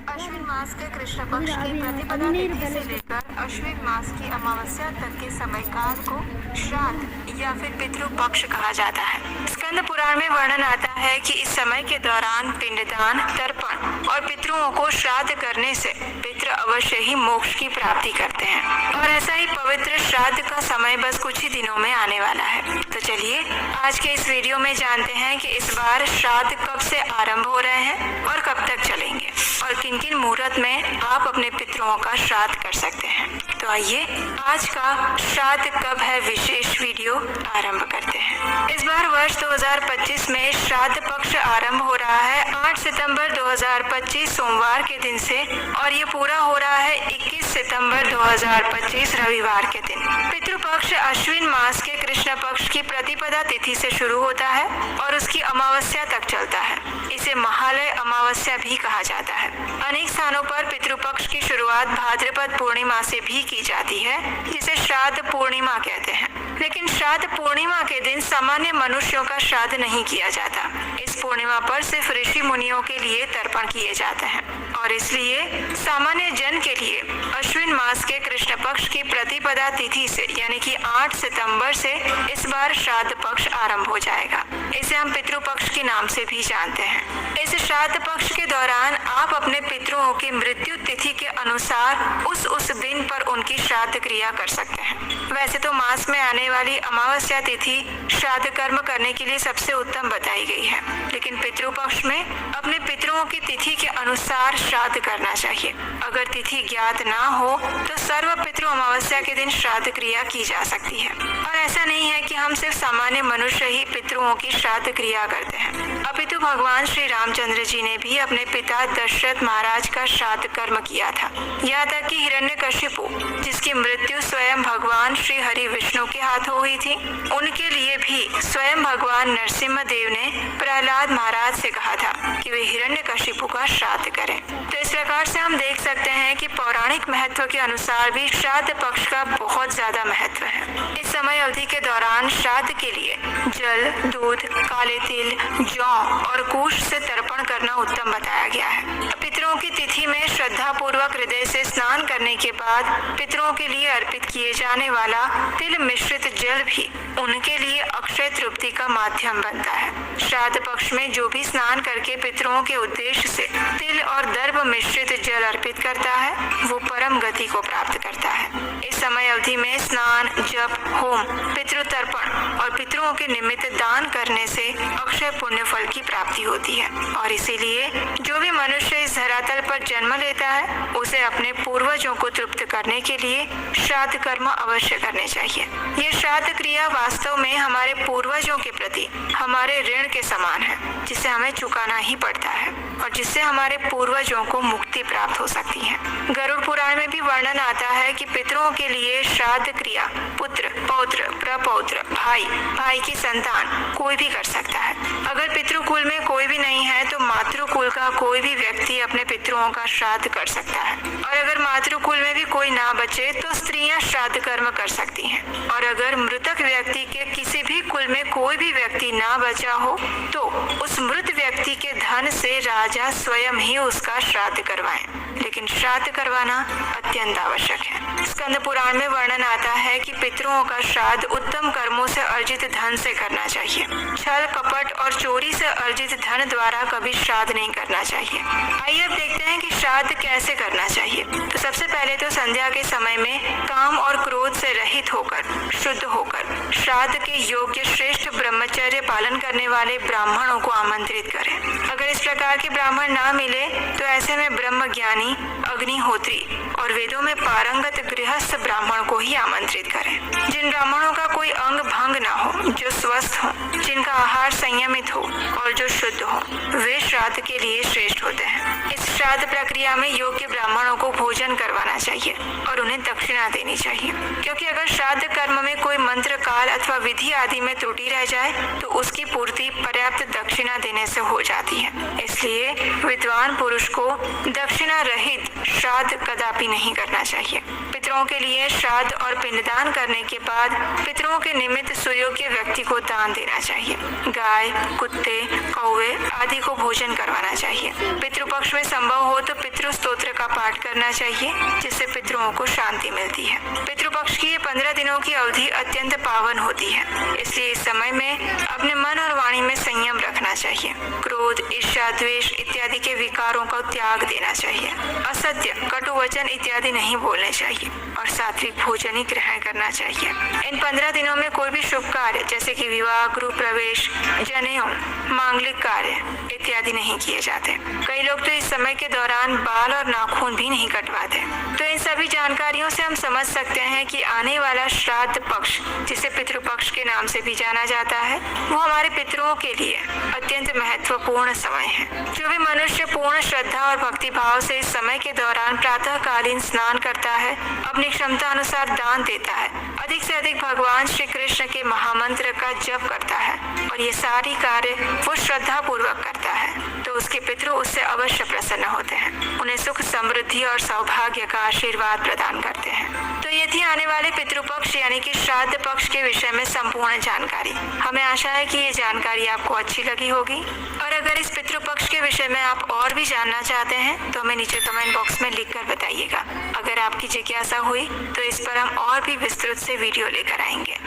अश्विन मास के कृष्ण पक्ष की प्रतिपदा तिथि से लेकर अश्विन मास की अमावस्या तक के समय काल को श्राद्ध या फिर पितृ पक्ष कहा जाता है। स्कंद पुराण में वर्णन आता है कि इस समय के दौरान पिंडदान, तर्पण और पितरों को श्राद्ध करने से पितृ अवश्य ही मोक्ष की प्राप्ति करते हैं और ऐसा ही पवित्र श्राद्ध का समय बस कुछ ही दिनों में आने वाला है। तो चलिए आज के इस वीडियो में जानते हैं कि इस बार श्राद्ध कब से आरंभ हो रहे हैं और कब तक चलेंगे और किन किन मुहूर्त में आप अपने पितरों का श्राद्ध कर सकते हैं। तो आइए आज का श्राद्ध कब है विशेष वीडियो आरंभ करते हैं। इस बार वर्ष 2025 में श्राद्ध पक्ष आरंभ हो रहा है 8 सितंबर 2025 सोमवार के दिन से और ये पूरा हो रहा है 21 सितंबर 2025 रविवार के दिन। पितृपक्ष अश्विन मास के कृष्ण पक्ष की प्रतिपदा तिथि से शुरू होता है और उसकी अमावस्या तक चलता है। इसे महालय अमावस्या भी कहा जाता है। अनेक स्थानों पर पितृपक्ष की शुरुआत भाद्रपद पूर्णिमा से भी की जाती है जिसे श्राद्ध पूर्णिमा कहते हैं। लेकिन श्राद्ध पूर्णिमा के दिन सामान्य मनुष्यों का श्राद्ध नहीं किया जाता। इस पूर्णिमा पर सिर्फ ऋषि मुनियों के लिए तर्पण किए जाते हैं और इसलिए सामान्य जन के लिए अश्विन मास के कृष्ण पक्ष की प्रतिपदा तिथि से यानी कि 8 सितंबर से इस बार श्राद्ध पक्ष आरंभ हो जाएगा। इसे हम पितृपक्ष के नाम से भी जानते हैं। इस श्राद्ध पक्ष के दौरान आप अपने पितरों की मृत्यु तिथि के अनुसार उस दिन पर उनकी श्राद्ध क्रिया कर सकते हैं। वैसे तो मास में आने वाली अमावस्या तिथि श्राद्ध कर्म करने के लिए सबसे उत्तम बताई गई है, लेकिन पितृपक्ष में अपने पितरों की तिथि के अनुसार श्राद्ध करना चाहिए। अगर तिथि ज्ञात ना हो तो सर्व पितृ अमावस्या के दिन श्राद्ध क्रिया की जा सकती है और ऐसा नहीं है कि हम सिर्फ सामान्य मनुष्य ही पितरों की श्राद्ध क्रिया करते हैं, अपितु भगवान श्री रामचंद्र जी ने भी अपने पिता दशरथ महाराज का श्राद्ध कर्म किया था। यहाँ तक कि हिरण्यकशिपु जिसकी मृत्यु स्वयं भगवान श्री हरि विष्णु के हाथों हुई थी, उनके लिए भी स्वयं भगवान नरसिम्हा देव ने प्रहलाद महाराज से कहा था कि वे हिरण्यकशिपु का श्राद्ध करें। तो इस प्रकार से हम देख सकते हैं कि पौराणिक महत्व के अनुसार भी श्राद्ध पक्ष का बहुत ज्यादा महत्व है। इस समय अवधि के दौरान श्राद्ध के लिए जल, दूध, काले तिल, जौ और कुश से तर्पण करना उत्तम बताया गया है। पितरों की तिथि में श्रद्धा पूर्वक हृदय से स्नान करने के बाद पितरों के लिए अर्पित किए जाने वाला तिल मिश्रित जल भी उनके लिए अक्षय तृप्ति का माध्यम बनता है। श्राद्ध पक्ष में जो भी स्नान करके पितरों के उद्देश्य से तिल और दर्भ मिश्रित जल अर्पित करता है वो परम गति को प्राप्त करता है। इस समय अवधि में स्नान, जप, होम, पितृ तर्पण और पितरों के निमित्त दान करने से अक्षय पुण्य फल की प्राप्ति होती है और इसीलिए जो भी मनुष्य इस धरातल पर जन्म लेता है उसे अपने पूर्वजों को तृप्त करने के लिए श्राद्ध कर्म अवश्य करने चाहिए। ये श्राद्ध क्रिया वास्तव में हमारे पूर्वजों के प्रति हमारे ऋण के समान है जिसे हमें चुकाना ही पड़ता है और जिससे हमारे पूर्वजों को मुक्ति प्राप्त हो सकती है। गरुड़ पुराण में भी वर्णन आता है कि पितरों के लिए श्राद्ध क्रिया पुत्र, पौत्र, प्रपौत्र, भाई की संतान कोई भी कर सकता है। अगर पितृकुल में कोई भी नहीं है तो मातृकुल का कोई भी व्यक्ति अपने पितरों का श्राद्ध कर सकता है और अगर मातृकुल में भी कोई ना बचे तो स्त्रियां श्राद्ध कर्म कर सकती हैं और अगर मृतक व्यक्ति के किसी भी कुल में कोई भी व्यक्ति ना बचा हो तो उस मृत व्यक्ति के धन से राजा स्वयं ही उसका श्राद्ध करवाएं, लेकिन श्राद्ध करवाना अत्यंत आवश्यक है। स्कंद पुराण में वर्णन आता है कि पितरों का श्राद्ध उत्तम कर्मों से अर्जित धन से करना चाहिए। छल, कपट और चोरी से अर्जित धन द्वारा कभी श्राद्ध नहीं करना चाहिए। आइए अब देखते हैं कि श्राद्ध कैसे करना चाहिए। तो सबसे पहले तो संध्या के समय में काम और क्रोध से रहित होकर, शुद्ध होकर श्राद्ध के योग्य श्रेष्ठ ब्रह्मचर्य पालन करने वाले ब्राह्मणों को आमंत्रित करें। अगर इस प्रकार के ब्राह्मण ना मिले तो ऐसे में ब्रह्म ज्ञानी, अग्निहोत्री और वेदों में पारंगत गृहस्थ ब्राह्मण को ही आमंत्रित करें। जिन ब्राह्मणों का कोई अंग भंग ना हो, जो स्वस्थ हो, जिनका आहार संयमित हो और जो शुद्ध हो, वे श्राद्ध के लिए श्रेष्ठ होते हैं। इस श्राद्ध प्रक्रिया में योग्य ब्राह्मणों को भोजन करवाना चाहिए और उन्हें दक्षिणा देनी चाहिए, क्योंकि अगर श्राद्ध कर्म में कोई मंत्र, काल अथवा विधि आदि में त्रुटि रह जाए तो उसकी पूर्ति पर्याप्त दक्षिणा देने से हो जाती है। इसलिए विद्वान पुरुष को दक्षिणा रहित श्राद्ध कदापि नहीं करना चाहिए। पितरों के लिए श्राद्ध और पिंडदान करने के बाद पितरों के निमित्त सुयोग्य व्यक्ति को दान देना चाहिए। गाय, कुत्ते, कौवे आदि को भोजन करवाना चाहिए। पितृपक्ष में संभव हो तो पितृ स्तोत्र का पाठ करना चाहिए, जिससे पितरों को शांति मिलती है। पितृपक्ष की ये 15 दिनों की अवधि अत्यंत पावन होती है, इसलिए इस समय में अपने मन और वाणी में संयम रखना चाहिए। क्रोध, ईर्ष्या, द्वेष इत्यादि के विकारों का त्याग देना चाहिए। असत्य, कटु वचन इत्यादि नहीं बोलने चाहिए और सात्विक भोजन ही ग्रहण करना चाहिए। इन 15 दिनों में कोई भी शुभ कार्य जैसे कि विवाह, गृह प्रवेश, जनेऊ, मांगलिक कार्य इत्यादि नहीं किए जाते। कई लोग तो इस समय के दौरान बाल और नाखून भी नहीं कटवाते। तो इन सभी जानकारियों से हम समझ सकते हैं कि आने वाला श्राद्ध पक्ष, जिसे पितृपक्ष के नाम से भी जाना जाता है, वो हमारे पितरों के लिए अत्यंत महत्वपूर्ण समय है। जो भी मनुष्य पूर्ण श्रद्धा और भक्ति भाव से इस समय के दौरान प्रातःकालीन स्नान करता है, अपनी क्षमता अनुसार दान देता है, अधिक से अधिक भगवान श्री कृष्ण के महामंत्र का जप करता है और ये सारी कार्य वो श्रद्धा पूर्वक करता है, तो उसके पितृ उससे अवश्य प्रसन्न होते हैं, उन्हें सुख, समृद्धि और सौभाग्य का आशीर्वाद प्रदान करते हैं। तो ये थी आने वाले पितृपक्ष यानी कि श्राद्ध पक्ष के विषय में संपूर्ण जानकारी। हमें आशा है कि ये जानकारी आपको अच्छी लगी होगी, और अगर इस पितृपक्ष के विषय में आप और भी जानना चाहते हैं तो हमें नीचे कमेंट बॉक्स में लिखकर बताइएगा। अगर आपकी जिज्ञासा हुई तो इस पर हम और भी विस्तृत से वीडियो लेकर आएंगे।